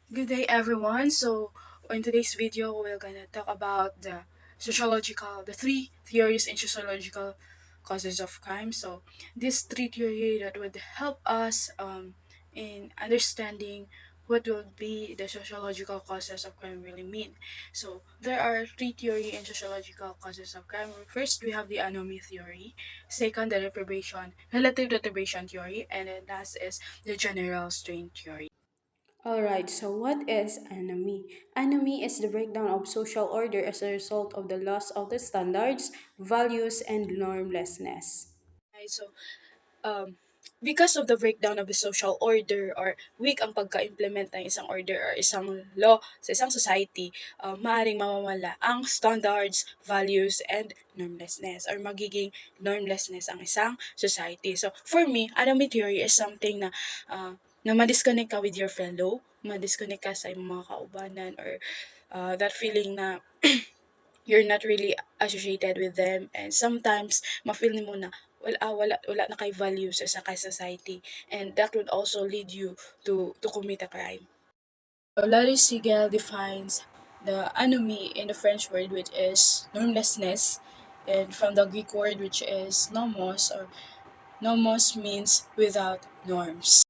Good day, everyone. So, in today's video, we're gonna talk about the three theories in sociological causes of crime. So, these three theories that would help us in understanding what will be the sociological causes of crime really mean. So, there are three theory in sociological causes of crime. First, we have the anomy theory. Second, the relative deprivation theory, and then last is the general strain theory. Alright, so what is anomie? Anomie is the breakdown of social order as a result of the loss of the standards, values, and normlessness. Right, so um, because of the breakdown of the social order or weak ang pagka-implement ng isang order or isang law sa isang society, maaaring mamamala ang standards, values, and normlessness or magiging normlessness ang isang society. So, for me, anomie theory is something na ma-disconnect ka with your fellow, ma-disconnect ka sa iyong mga kaubanan or that feeling na you're not really associated with them and sometimes ma-feel mo na wala na kay value sa isa kay society and that would also lead you to commit a crime. So, Larry Siegel defines the anomie in the French word which is normlessness and from the Greek word which is nomos or nomos means without norms.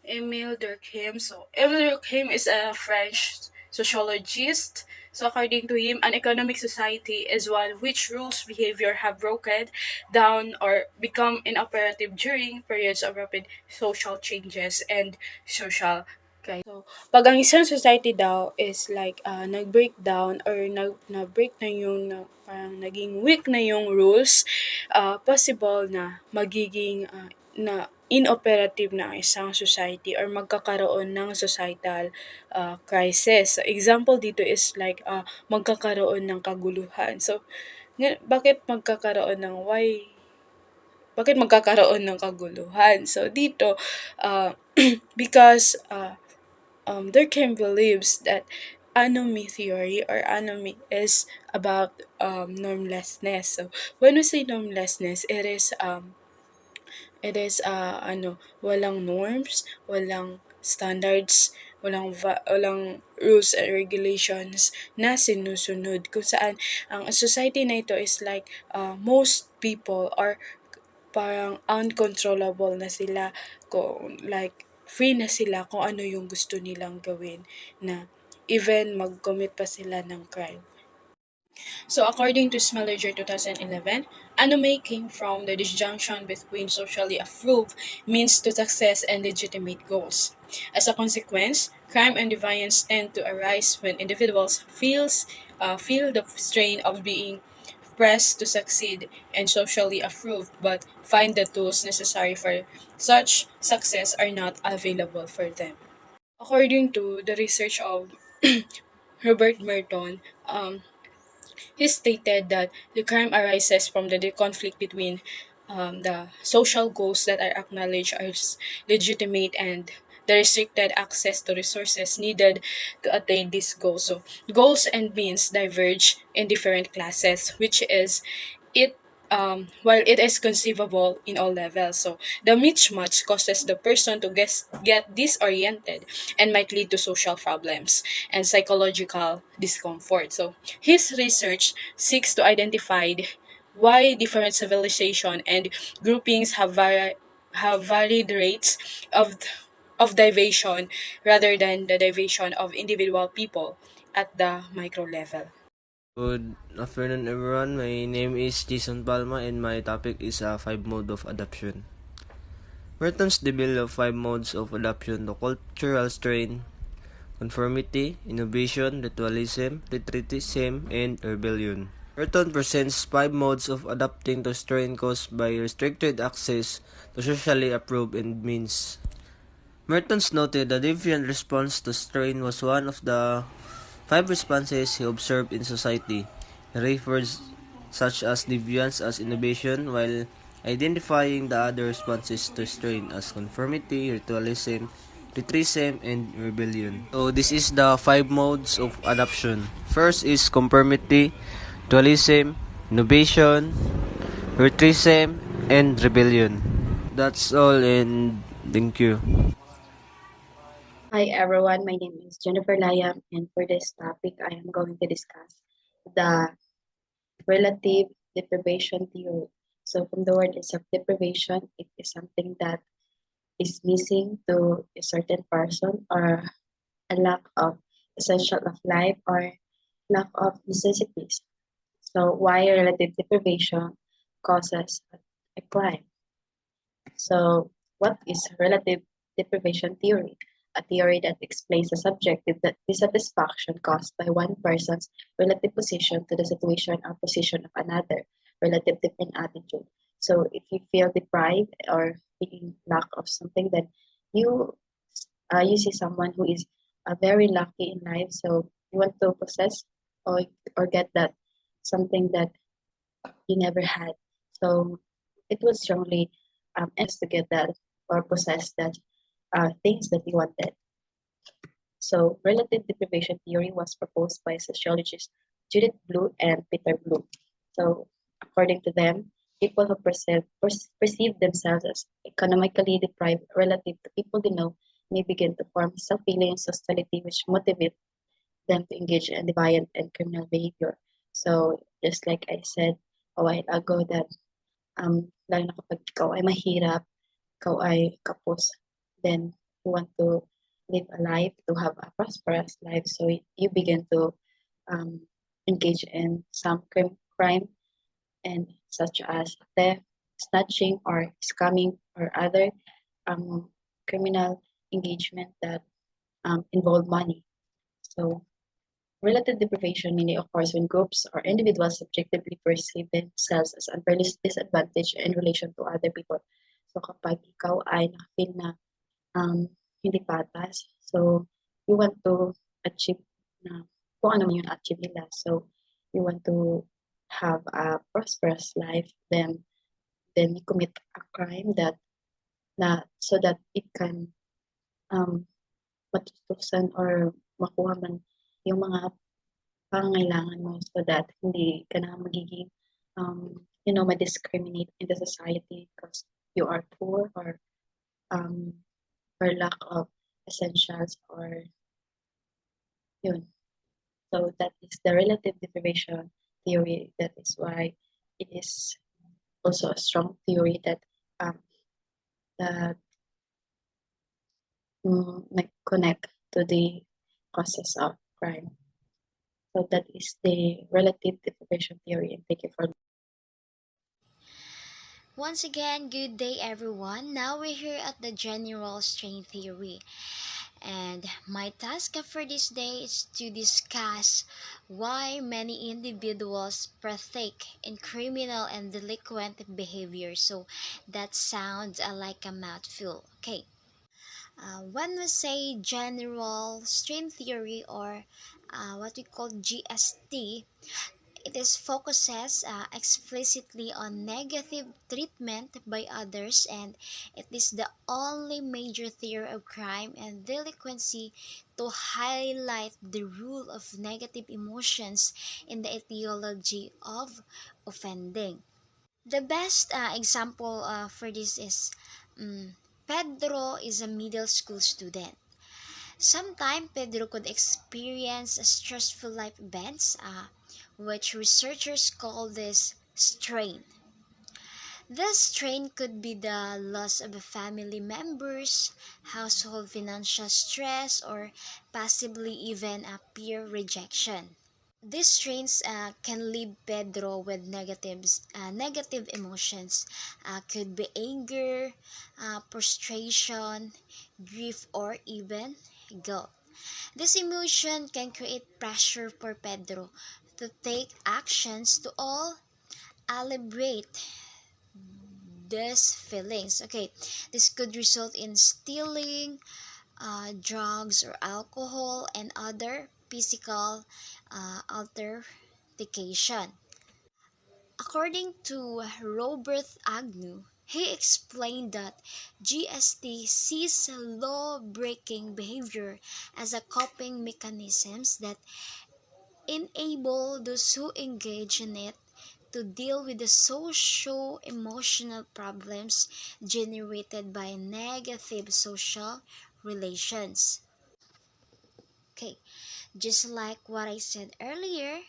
Emile Durkheim. So, Emile Durkheim is a French sociologist. So, according to him, an economic society is one which rules behavior have broken down or become inoperative during periods of rapid social changes and social crisis. So, pag ang isang society daw is like nag-breakdown or na-break na yung parang naging weak na yung rules, possible na magiging na inoperative na ang isang society or magkakaroon ng societal crisis. So, example dito is like magkakaroon ng kaguluhan. So, bakit magkakaroon ng kaguluhan? So, dito, because Durkheim believes that anomy theory or anomy is about normlessness. So, when we say normlessness, it is walang norms, walang standards, walang rules and regulations na sinusunod kung saan ang society na ito is like most people are parang uncontrollable na sila kung like free na sila kung ano yung gusto nilang gawin na even mag-commit pa sila ng crime. So, according to Smellinger 2011, anime came from the disjunction between socially approved means to success and legitimate goals. As a consequence, crime and deviance tend to arise when individuals feel the strain of being pressed to succeed and socially approved, but find the tools necessary for such success are not available for them. According to the research of Herbert Merton, he stated that the crime arises from the conflict between the social goals that are acknowledged as legitimate and the restricted access to resources needed to attain these goals. So, goals and means diverge in different classes, which is it while it is conceivable in all levels. So, the mismatch causes the person to get disoriented and might lead to social problems and psychological discomfort. So, his research seeks to identify why different civilization and groupings have varied rates of deviation rather than the deviation of individual people at the micro level. Good afternoon, everyone. My name is Jason Palma, and my topic is five mode of adoption. Merton's developed five modes of adoption: the cultural strain, conformity, innovation, ritualism, retreatism, and rebellion. Merton presents five modes of adapting to strain caused by restricted access to socially approved and means. Mertens noted the deviant response to strain was one of the five responses he observed in society. He refers such as deviance as innovation while identifying the other responses to strain as conformity, ritualism, retreatism, and rebellion. So this is the five modes of adoption. First is conformity, ritualism, innovation, retreatism, and rebellion. That's all and thank you. Hi everyone, my name is Jennifer Layam, and for this topic, I am going to discuss the relative deprivation theory. So, from the word itself, deprivation, it is something that is missing to a certain person, or a lack of essential of life, or lack of necessities. So, why relative deprivation causes a crime? So, what is relative deprivation theory? A theory that explains the subjective dissatisfaction caused by one person's relative position to the situation or position of another, relative different attitude. So, if you feel deprived or being lack of something, then you you see someone who is very lucky in life, so you want to possess or get that something that you never had. So it was strongly to get that or possess that things that you wanted. So relative deprivation theory was proposed by sociologists Judith Blue and Peter Blue. So according to them, people who perceive themselves as economically deprived relative to people they know may begin to form self-feelings hostility which motivate them to engage in deviant and criminal behavior. So just like I said a while ago that lalo na kapag ikaw ay mahirap, ikaw ay kapos, then you want to live a life, to have a prosperous life. So you begin to um, engage in some crime and such as theft, snatching, or scamming, or other um, criminal engagement that involve money. So relative deprivation mainly occurs when groups or individuals subjectively perceive themselves as unfairly disadvantaged in relation to other people. So kapag ikaw ay nakafeel na hindi patas, so you want to achieve na kung ano man yung achieve nila. So you want to have a prosperous life, then you commit a crime that na so that it can um, matutuksan or makuha man yung mga pangangailangan mo so that hindi ka na magiging, ma-discriminate in the society because you are poor um, or lack of essentials or yun. So that is the relative deprivation theory. That is why it is also a strong theory that um, that connect to the causes of crime. So that is the relative deprivation theory. And thank you for Once again, good day everyone. Now we're here at the general strain theory. And my task for this day is to discuss why many individuals partake in criminal and delinquent behavior. So that sounds like a mouthful. Okay. When we say general strain theory or what we call GST, it is focuses explicitly on negative treatment by others, and it is the only major theory of crime and delinquency to highlight the role of negative emotions in the etiology of offending. The best example for this is Pedro is a middle school student. Sometimes Pedro could experience stressful life events, which researchers call this strain. This strain could be the loss of a family members, household financial stress, or possibly even a peer rejection. These strains can leave Pedro with negative emotions. Could be anger, frustration, grief, or even guilt. This emotion can create pressure for Pedro to take actions to all alleviate these feelings. Okay, this could result in stealing, drugs or alcohol, and other physical altercation. According to Robert Agnew, he explained that GST sees law-breaking behavior as a coping mechanisms that enable those who engage in it to deal with the socio-emotional problems generated by negative social relations. Okay, just like what I said earlier,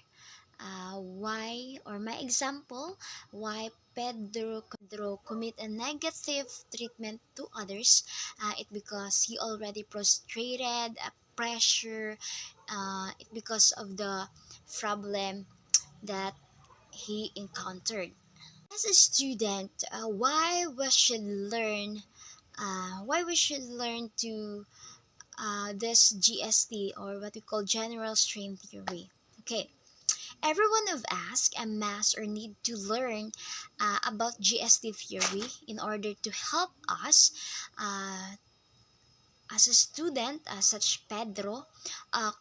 why, or my example, why Pedro commit a negative treatment to others, it because he already prostrated, pressure, it because of the problem that he encountered. As a student, why we should learn to this GST, or what we call general strain theory. Okay, every one of us must or need to learn about GST theory in order to help us uh, as a student, such Pedro,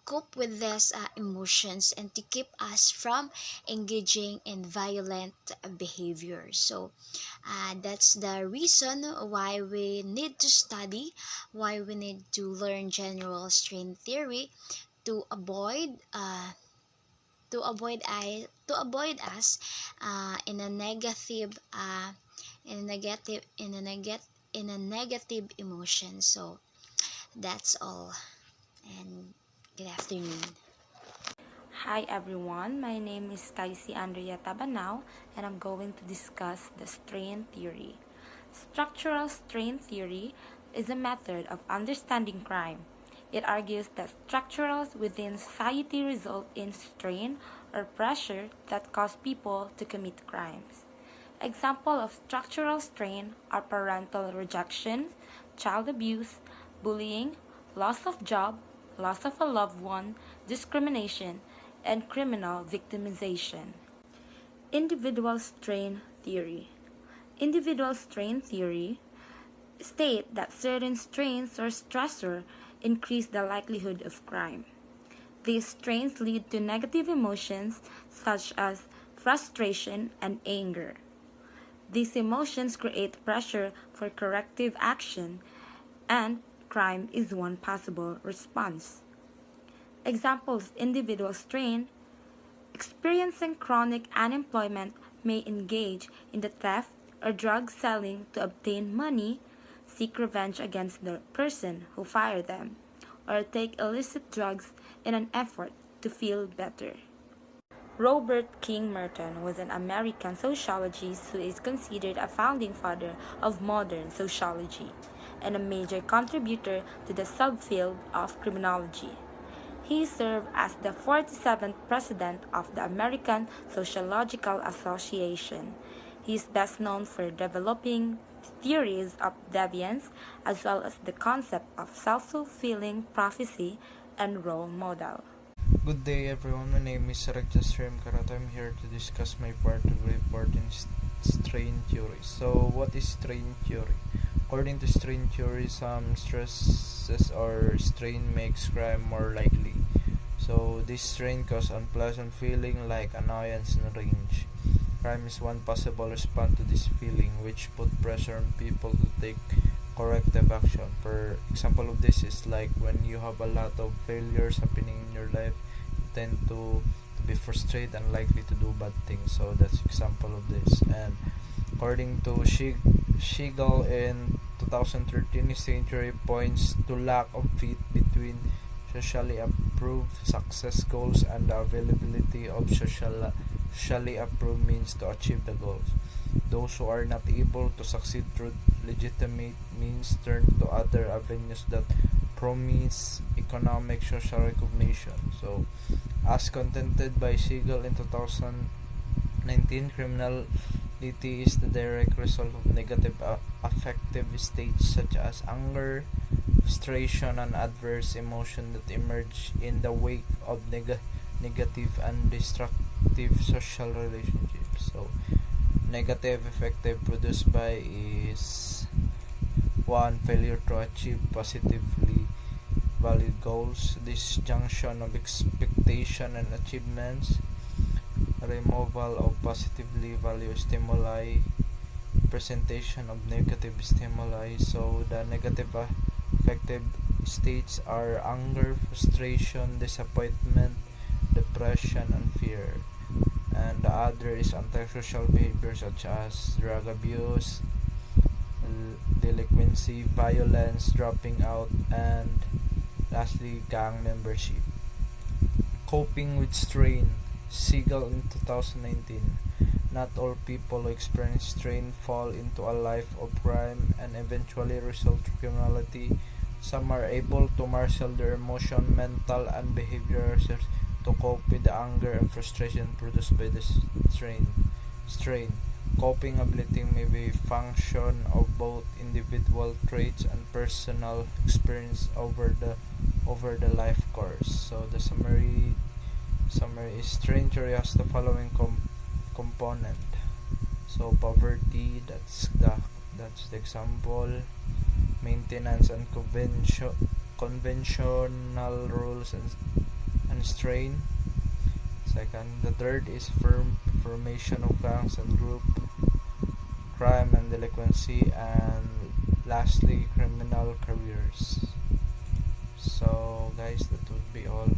cope with these emotions and to keep us from engaging in violent behavior. So that's the reason why we need to study, why we need to learn general strain theory to avoid us in a negative in a negative emotion. So that's all, and good afternoon. Hi everyone, my name is Stacy Andrea Tabanao and I'm going to discuss the strain theory. Structural strain theory is a method of understanding crime. It argues that structures within society result in strain or pressure that cause people to commit crimes. Examples of structural strain are parental rejection, child abuse, bullying, loss of job, loss of a loved one, discrimination, and criminal victimization. Individual strain theory. Individual strain theory state that certain strains or stressor increase the likelihood of crime. These strains lead to negative emotions such as frustration and anger. These emotions create pressure for corrective action, and crime is one possible response. Examples: individual strain. Experiencing chronic unemployment may engage in the theft or drug selling to obtain money, seek revenge against the person who fired them, or take illicit drugs in an effort to feel better. Robert King Merton was an American sociologist who is considered a founding father of modern sociology and a major contributor to the subfield of criminology. He served as the 47th president of the American Sociological Association. He is best known for developing theories of deviance as well as the concept of self-fulfilling prophecy and role model. Good day everyone, my name is Regis Karat. I'm here to discuss my part of the report in strain theory. So what is strain theory? According to strain theory, some stresses or strain makes crime more likely. So this strain causes unpleasant feeling like annoyance and rage. Crime is one possible response to this feeling, which put pressure on people to take corrective action. For example of this is like when you have a lot of failures happening in your life, you tend to be frustrated and likely to do bad things. So that's example of this. And according to Siegel in 2013, his theory points to lack of fit between socially approved success goals and the availability of socially approved means to achieve the goals. Those who are not able to succeed through legitimate means turn to other avenues that promise economic social recognition. So, as contended by Siegel in 2019, criminality is the direct result of negative affective states such as anger, frustration, and adverse emotion that emerge in the wake of negative and destructive social relationships. So, negative affective produced by is one, failure to achieve positively valued goals, disjunction of expectation and achievements, removal of positively valued stimuli, presentation of negative stimuli. So the negative affective states are anger, frustration, disappointment, depression, and fear. And the other is antisocial behavior such as drug abuse, delinquency, violence, dropping out, and Lastly, gang membership. Coping with strain. Siegel in 2019. Not all people who experience strain fall into a life of crime and eventually result to criminality. Some are able to marshal their emotion, mental, and behavioral reserves to cope with the anger and frustration produced by the strain. Coping ability may be function of both individual traits and personal experience over the life course. So the summary is strain theory has the following component. So poverty, that's the example. Maintenance and conventional rules and strain. Second, the third is formation of gangs and group, crime and delinquency, and lastly, criminal careers. So, guys, that would be all.